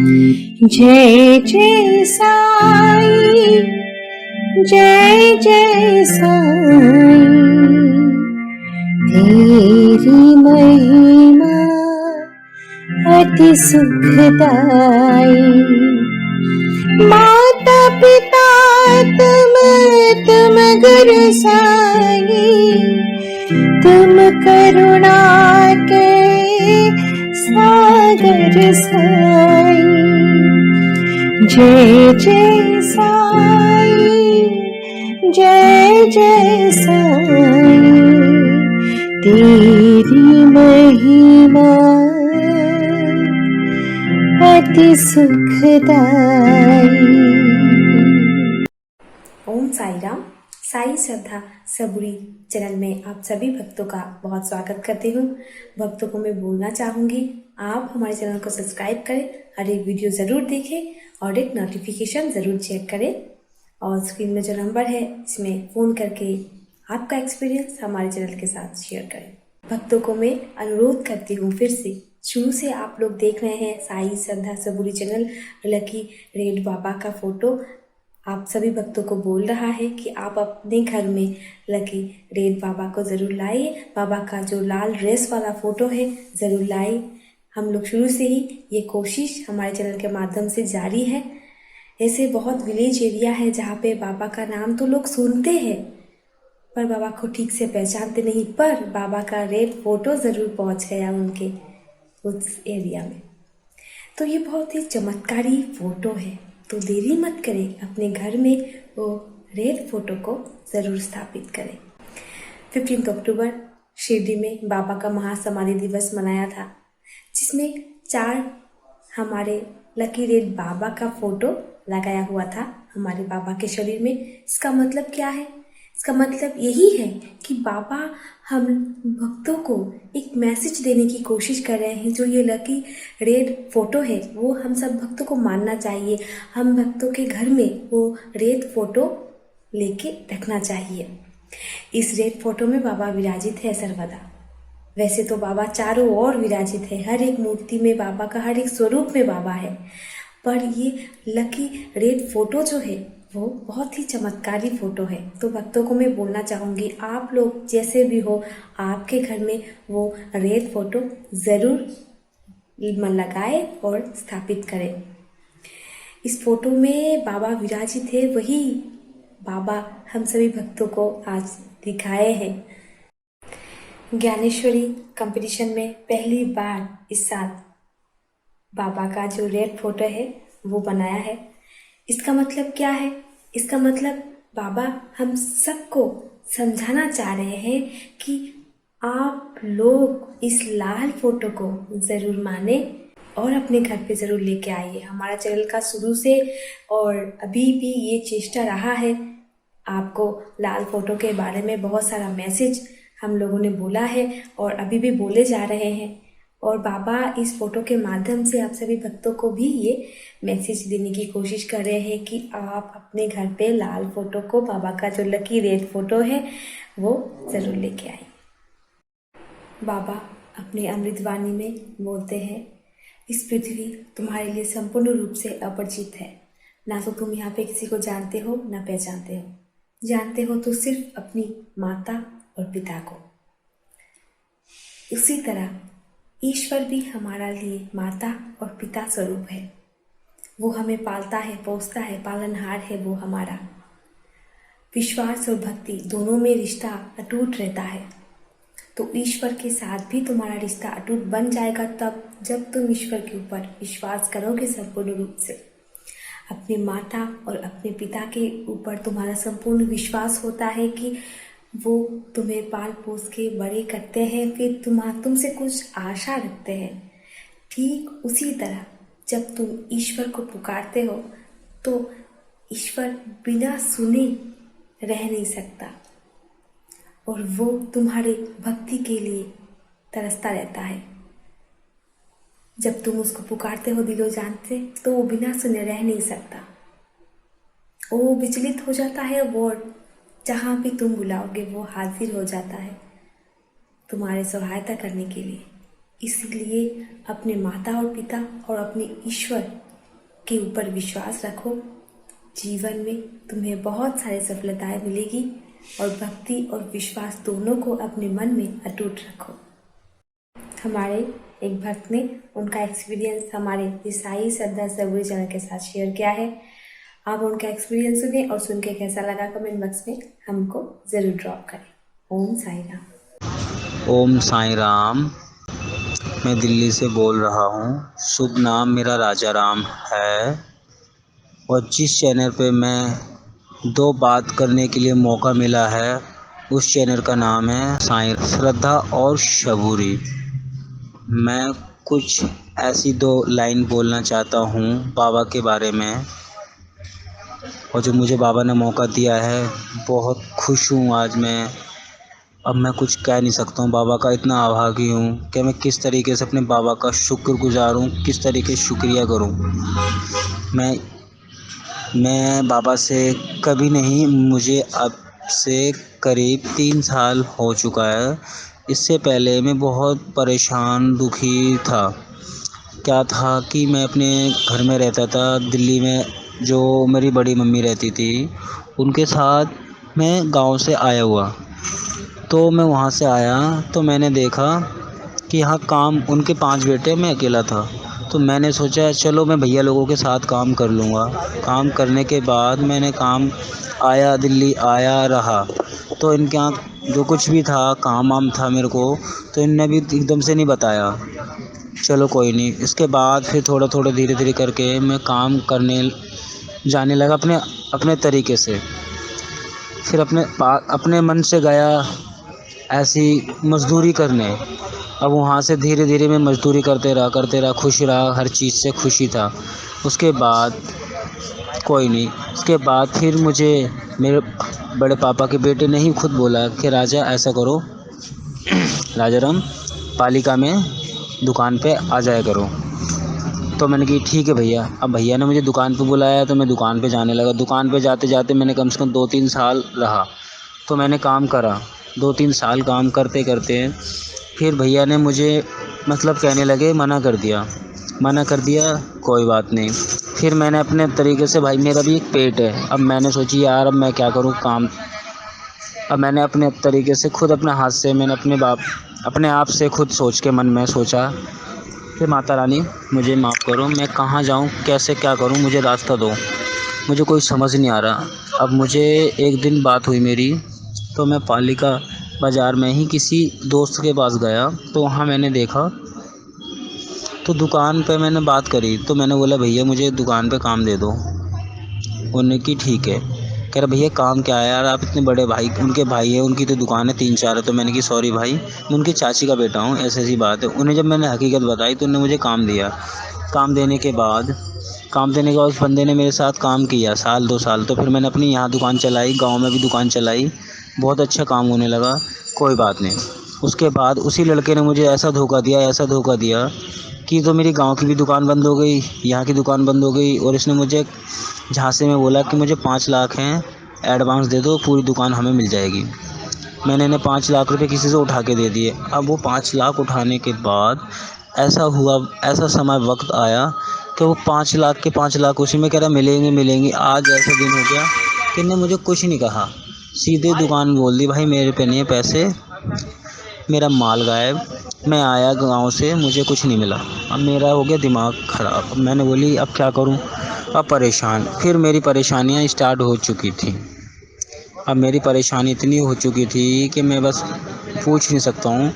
जय जय साई, जय जय साई, तेरी महिमा अति सुखदाई। माता पिता तुम गुरु साई, तुम करुणा के सागर साई। जय जय साई, जय जय साई, तेरी महिमा अति सुखदाई। ओम साई राम। साई श्रद्धा सबुरी चैनल में आप सभी भक्तों का बहुत स्वागत करती हूँ। भक्तों को मैं बोलना चाहूँगी, आप हमारे चैनल को सब्सक्राइब करें, हर एक वीडियो ज़रूर देखें और एक नोटिफिकेशन ज़रूर चेक करें। और स्क्रीन में जो नंबर है इसमें फ़ोन करके आपका एक्सपीरियंस हमारे चैनल के साथ शेयर करें। भक्तों को मैं अनुरोध करती हूँ, फिर से शुरू से आप लोग देख रहे हैं साई श्रद्धा सबुरी चैनल, लकी रेड बाबा का फ़ोटो आप सभी भक्तों को बोल रहा है कि आप अपने घर में लकी रेड बाबा को ज़रूर लाइए। बाबा का जो लाल ड्रेस वाला फ़ोटो है ज़रूर लाइए। हम लोग शुरू से ही ये कोशिश हमारे चैनल के माध्यम से जारी है। ऐसे बहुत विलेज एरिया है जहाँ पे बाबा का नाम तो लोग सुनते हैं पर बाबा को ठीक से पहचानते नहीं, पर बाबा का रेड फ़ोटो ज़रूर पहुँच गया उनके उस एरिया में। तो ये बहुत ही चमत्कारी फ़ोटो है, तो देरी मत करें, अपने घर में वो रेड फ़ोटो को ज़रूर स्थापित करें। 15 अक्टूबर शिरडी में बाबा का महासमाधि दिवस मनाया था, जिसमें 4 हमारे लकी रेड बाबा का फ़ोटो लगाया हुआ था हमारे बाबा के शरीर में। इसका मतलब क्या है? इसका मतलब यही है कि बाबा हम भक्तों को एक मैसेज देने की कोशिश कर रहे हैं। जो ये लकी रेड फ़ोटो है वो हम सब भक्तों को मानना चाहिए। हम भक्तों के घर में वो रेड फ़ोटो लेके रखना चाहिए। इस रेड फ़ोटो में बाबा विराजित है सर्वदा। वैसे तो बाबा चारों ओर विराजित है, हर एक मूर्ति में बाबा का, हर एक स्वरूप में बाबा है, पर ये लकी रेड फ़ोटो जो है वो बहुत ही चमत्कारी फ़ोटो है। तो भक्तों को मैं बोलना चाहूँगी, आप लोग जैसे भी हो आपके घर में वो रेड फ़ोटो ज़रूर मन लगाए और स्थापित करें। इस फोटो में बाबा विराजित है, वही बाबा हम सभी भक्तों को आज दिखाए हैं। ज्ञानेश्वरी कंपटीशन में पहली बार इस साल बाबा का जो रेड फ़ोटो है वो बनाया है। इसका मतलब क्या है? इसका मतलब बाबा हम सबको समझाना चाह रहे हैं कि आप लोग इस लाल फ़ोटो को ज़रूर माने और अपने घर पे ज़रूर लेके आइए। हमारा चैनल का शुरू से और अभी भी ये चेष्टा रहा है आपको लाल फ़ोटो के बारे में बहुत सारा मैसेज हम लोगों ने बोला है और अभी भी बोले जा रहे हैं। और बाबा इस फ़ोटो के माध्यम से आप सभी भक्तों को भी ये मैसेज देने की कोशिश कर रहे हैं कि आप अपने घर पे लाल फ़ोटो को, बाबा का जो लकी रेड फ़ोटो है वो ज़रूर लेके आए। बाबा अपनी अमृतवाणी में बोलते हैं, इस पृथ्वी तुम्हारे लिए संपूर्ण रूप से अपरिचित है। ना तो तुम यहाँ पे किसी को जानते हो ना पहचानते हो, जानते हो तो सिर्फ अपनी माता और पिता को। उसी तरह ईश्वर भी हमारा लिए माता और पिता स्वरूप है। वो हमें पालता है, पोसता है, पालनहार है वो हमारा। विश्वास और भक्ति दोनों में रिश्ता अटूट रहता है। तो ईश्वर के साथ भी तुम्हारा रिश्ता अटूट बन जाएगा तब जब तुम ईश्वर के ऊपर विश्वास करोगे संपूर्ण रूप से। अपनी माता और अपने पिता के ऊपर तुम्हारा संपूर्ण विश्वास होता है कि वो तुम्हें पाल पोस के बड़े करते हैं, फिर तुमसे कुछ आशा रखते हैं। ठीक उसी तरह जब तुम ईश्वर को पुकारते हो तो ईश्वर बिना सुने रह नहीं सकता और वो तुम्हारे भक्ति के लिए तरसता रहता है। जब तुम उसको पुकारते हो दिलो जान से तो वो बिना सुने रह नहीं सकता। वो विचलित हो जाता है, वो जहाँ भी तुम बुलाओगे वो हाजिर हो जाता है तुम्हारे सहायता करने के लिए। इसीलिए अपने माता और पिता और अपने ईश्वर के ऊपर विश्वास रखो। जीवन में तुम्हें बहुत सारी सफलताएं मिलेगी और भक्ति और विश्वास दोनों को अपने मन में अटूट रखो। हमारे एक भक्त ने उनका एक्सपीरियंस हमारे साई श्रद्धा सबूरी चैनल के साथ शेयर किया है। आप उनका एक्सपीरियंस सुने और सुन के कैसा लगा कमेंट बॉक्स में हमको ज़रूर ड्रॉप करें। ओम साई राम। ओम साई राम। मैं दिल्ली से बोल रहा हूँ। शुभ नाम मेरा राजा राम है और जिस चैनल पे मैं दो बात करने के लिए मौका मिला है उस चैनल का नाम है साई श्रद्धा और सबूरी। मैं कुछ ऐसी दो लाइन बोलना चाहता हूँ बाबा के बारे में, और जो मुझे बाबा ने मौका दिया है बहुत खुश हूँ आज मैं। अब मैं कुछ कह नहीं सकता हूँ, बाबा का इतना आभारी हूँ कि मैं किस तरीके से अपने बाबा का शुक्रगुजार हूँ, किस तरीके से शुक्रिया करूँ। मैं बाबा से कभी नहीं, मुझे अब से करीब 3 साल हो चुका है। इससे पहले मैं बहुत परेशान दुखी था। क्या था कि मैं अपने घर में रहता था दिल्ली में, जो मेरी बड़ी मम्मी रहती थी उनके साथ मैं गांव से आया हुआ। तो मैं वहाँ से आया तो मैंने देखा कि यहाँ काम, उनके 5 बेटे, मैं अकेला था। तो मैंने सोचा चलो मैं भैया लोगों के साथ काम कर लूँगा। काम करने के बाद मैंने दिल्ली आया रहा। तो इनके यहाँ जो कुछ भी था काम वाम था मेरे को, तो इनने भी एकदम से नहीं बताया। चलो कोई नहीं। इसके बाद फिर थोड़ा थोड़ा धीरे धीरे करके मैं काम करने जाने लगा अपने तरीके से। फिर अपने मन से गया ऐसी मज़दूरी करने। अब वहाँ से धीरे धीरे मैं मज़दूरी करते रहा, खुश रहा, हर चीज़ से खुशी था। उसके बाद कोई नहीं, उसके बाद फिर मुझे मेरे बड़े पापा के बेटे ने ही खुद बोला कि राजा ऐसा करो, राजा राम पालिका में दुकान पे आ जाया करो। तो मैंने कहा ठीक है भैया। अब भैया ने मुझे दुकान पे बुलाया तो मैं दुकान पे जाने लगा। दुकान पे जाते जाते मैंने कम से कम 2-3 साल रहा। तो मैंने काम करा 2-3 साल। काम करते करते फिर भैया ने मुझे कहने लगे, मना कर दिया। कोई बात नहीं। फिर मैंने अपने तरीके से, भाई मेरा भी एक पेट है, अब मैंने सोची यार अब मैं क्या करूँ काम। अब मैंने अपने तरीके से खुद अपने हाथ से मैंने अपने आप से खुद सोच के मन में सोचा कि माता रानी मुझे माफ़ करो, मैं कहाँ जाऊँ, कैसे क्या करूँ, मुझे रास्ता दो, मुझे कोई समझ नहीं आ रहा। अब मुझे एक दिन बात हुई मेरी, तो मैं पालिका बाज़ार में ही किसी दोस्त के पास गया। तो वहाँ मैंने देखा, तो दुकान पे मैंने बात करी। तो मैंने बोला भैया मुझे दुकान पे काम दे दो। उन्होंने की ठीक है। कह रहा भैया काम क्या है यार, आप इतने बड़े भाई, उनके भाई है, उनकी तो दुकान है 3-4 है। तो मैंने की सॉरी भाई, मैं उनकी चाची का बेटा हूँ, ऐसी बात है। उन्हें जब मैंने हकीकत बताई तो उन्होंने मुझे काम दिया। काम देने के बाद उस बंदे ने मेरे साथ काम किया 1-2 साल। तो फिर मैंने अपनी यहाँ दुकान चलाई, गाँव में भी दुकान चलाई, बहुत अच्छा काम होने लगा। कोई बात नहीं। उसके बाद उसी लड़के ने मुझे ऐसा धोखा दिया कि तो मेरी गांव की भी दुकान बंद हो गई, यहाँ की दुकान बंद हो गई। और इसने मुझे झांसे में बोला कि मुझे 5 लाख हैं, एडवांस दे दो, पूरी दुकान हमें मिल जाएगी। मैंने इन्हें 5 लाख रुपए किसी से उठा के दे दिए। अब वो 5 लाख उठाने के बाद ऐसा समय वक्त आया कि वो 5 लाख के 5 लाख उसी में कह रहा मिलेंगे। आज ऐसा दिन हो गया कि इन्होंने मुझे कुछ नहीं कहा, सीधे दुकान बोल दी, भाई मेरे पे नहीं है पैसे, मेरा माल गायब, मैं आया गांव से, मुझे कुछ नहीं मिला। अब मेरा हो गया दिमाग ख़राब। अब मैंने बोली अब क्या करूं, अब परेशान। फिर मेरी परेशानियां स्टार्ट हो चुकी थी। अब मेरी परेशानी इतनी हो चुकी थी कि मैं बस पूछ नहीं सकता हूँ।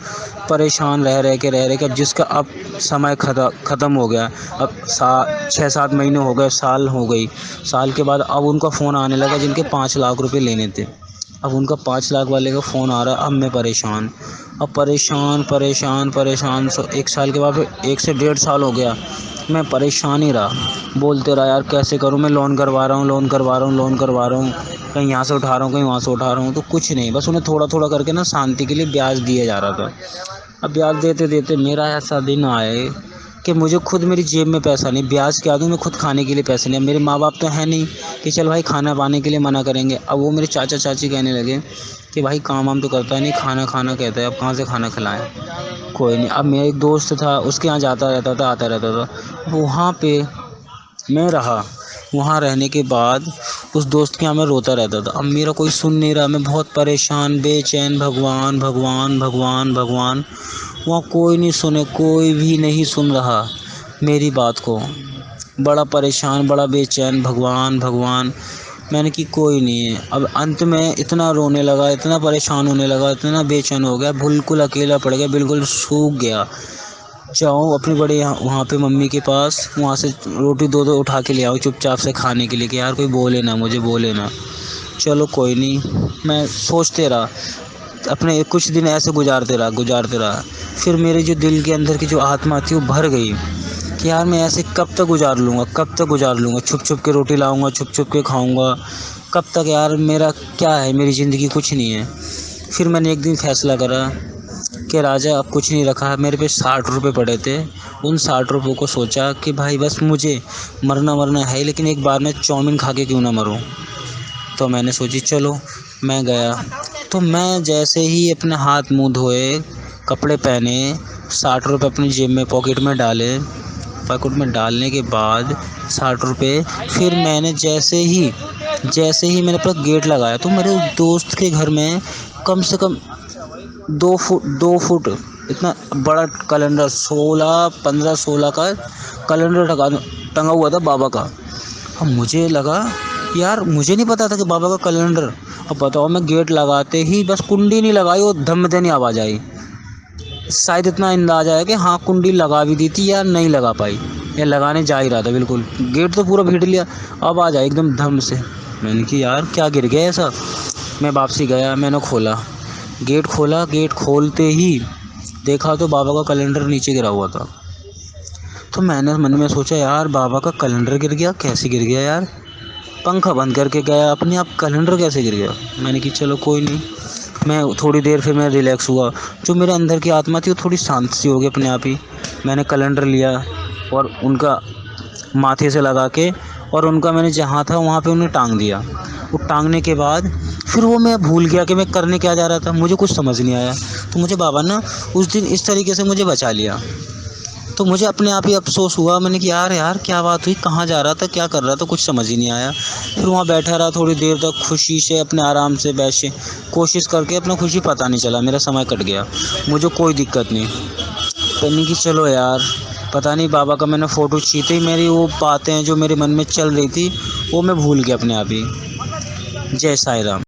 परेशान रह के अब जिसका अब समय ख़त्म हो गया। अब 6-7 महीने हो गए, साल हो गई। साल के बाद अब उनका फ़ोन आने लगा जिनके 5 लाख रुपए लेने थे। अब उनका 5 लाख वाले का फ़ोन आ रहा। अब मैं परेशान, अब परेशान। 1 साल के बाद फिर 1 से 1.5 साल हो गया, मैं परेशान ही रहा। बोलते रहा यार कैसे करूँ, मैं लोन करवा रहा हूँ, कहीं यहाँ से उठा रहा हूँ, कहीं वहाँ से उठा रहा हूँ, तो कुछ नहीं, बस उन्हें थोड़ा थोड़ा करके ना शांति के लिए ब्याज दिया जा रहा था। अब ब्याज देते देते मेरा ऐसा दिन आए कि मुझे खुद, मेरी जेब में पैसा नहीं, ब्याज क्या दूँ, मैं खुद खाने के लिए पैसे नहीं। अब मेरे माँ बाप तो हैं नहीं कि चल भाई खाना पाने के लिए मना करेंगे। अब वो मेरे चाचा चाची कहने लगे कि भाई काम वाम तो करता है नहीं, खाना कहता है, अब कहाँ से खाना खिलाएं। कोई नहीं। अब मेरा एक दोस्त था, उसके यहाँ जाता रहता था, आता रहता था। वहाँ पे मैं रहा। वहाँ रहने के बाद उस दोस्त के यहाँ मैं रोता रहता था। अब मेरा कोई सुन नहीं रहा, मैं बहुत परेशान बेचैन, भगवान भगवान भगवान भगवान। वहाँ कोई नहीं सुने, कोई भी नहीं सुन रहा मेरी बात को। बड़ा परेशान, बड़ा बेचैन, भगवान भगवान। मैंने कि कोई नहीं है। अब अंत में इतना रोने लगा, इतना परेशान होने लगा, इतना बेचैन हो गया, बिल्कुल अकेला पड़ गया, बिल्कुल सूख गया। जाऊँ अपनी बड़े वहाँ पे मम्मी के पास, वहाँ से रोटी दो दो उठा के ले आओ चुपचाप से खाने के लिए, कि यार कोई बोले ना, मुझे बोले ना। चलो कोई नहीं, मैं सोचते रहा, अपने कुछ दिन ऐसे गुजारते रहा। फिर मेरे जो दिल के अंदर की जो आत्मा थी वो भर गई कि यार मैं ऐसे कब तक गुजार लूँगा, छुप छुप के रोटी लाऊंगा, छुप छुप के खाऊंगा, कब तक यार, मेरा क्या है, मेरी ज़िंदगी कुछ नहीं है। फिर मैंने एक दिन फैसला करा कि राजा अब कुछ नहीं रखा। मेरे पे 60 रुपये पड़े थे। उन 60 रुपयों को सोचा कि भाई बस मुझे मरना है, लेकिन एक बार मैं चाउमीन खा के क्यों ना मरूं। तो मैंने सोची चलो, मैं गया। तो मैं जैसे ही अपने हाथ मुंह धोए, कपड़े पहने, 60 रुपये अपनी जेब में पॉकेट में डाले, पॉकेट में डालने के बाद 60 रुपये, फिर मैंने जैसे ही मैंने अपना गेट लगाया, तो मेरे दोस्त के घर में कम से कम 2 फुट इतना बड़ा कैलेंडर, 15-16 का कैलेंडर टंगा हुआ था बाबा का। अब मुझे लगा यार, मुझे नहीं पता था कि बाबा का कैलेंडर। अब बताओ, मैं गेट लगाते ही बस कुंडी नहीं लगाई और धमधनी आवाज़ आई। शायद इतना अंदाज आया कि हाँ कुंडी लगा भी दी थी या नहीं लगा पाई, या लगाने जा ही रहा था, बिल्कुल गेट तो पूरा भीड़ लिया, आवाज़ आई एकदम धम से। मैंने कि यार क्या गिर गया ऐसा। मैं वापसी गया, मैंने खोला, गेट खोलते ही देखा तो बाबा का कैलेंडर नीचे गिरा हुआ था। तो मैंने मन में सोचा यार बाबा का कैलेंडर गिर गया, कैसे गिर गया यार, पंखा बंद करके गया, अपने आप कैलेंडर कैसे गिर गया। मैंने कि चलो कोई नहीं। मैं थोड़ी देर फिर मैं रिलैक्स हुआ, जो मेरे अंदर की आत्मा थी वो थोड़ी शांत सी हो गई अपने आप ही। मैंने कैलेंडर लिया और उनका माथे से लगा के, और उनका मैंने जहाँ था वहाँ पे उन्हें टांग दिया। वो टांगने के बाद फिर वो मैं भूल गया कि मैं करने क्या जा रहा था, मुझे कुछ समझ नहीं आया। तो मुझे बाबा ना उस दिन इस तरीके से मुझे बचा लिया। तो मुझे अपने आप ही अफसोस हुआ। मैंने कहा यार क्या बात हुई, कहाँ जा रहा था, क्या कर रहा था, कुछ समझ ही नहीं आया। फिर वहाँ बैठा रहा थोड़ी देर तक, खुशी से अपने आराम से बैठे, कोशिश करके अपना खुशी पता नहीं चला, मेरा समय कट गया, मुझे कोई दिक्कत नहीं। मैंने कि चलो यार, पता नहीं बाबा का मैंने फ़ोटो खींचते ही मेरी वो बातें जो मेरे मन में चल रही थी वो मैं भूल गया अपने आप ही। जय साईं राम।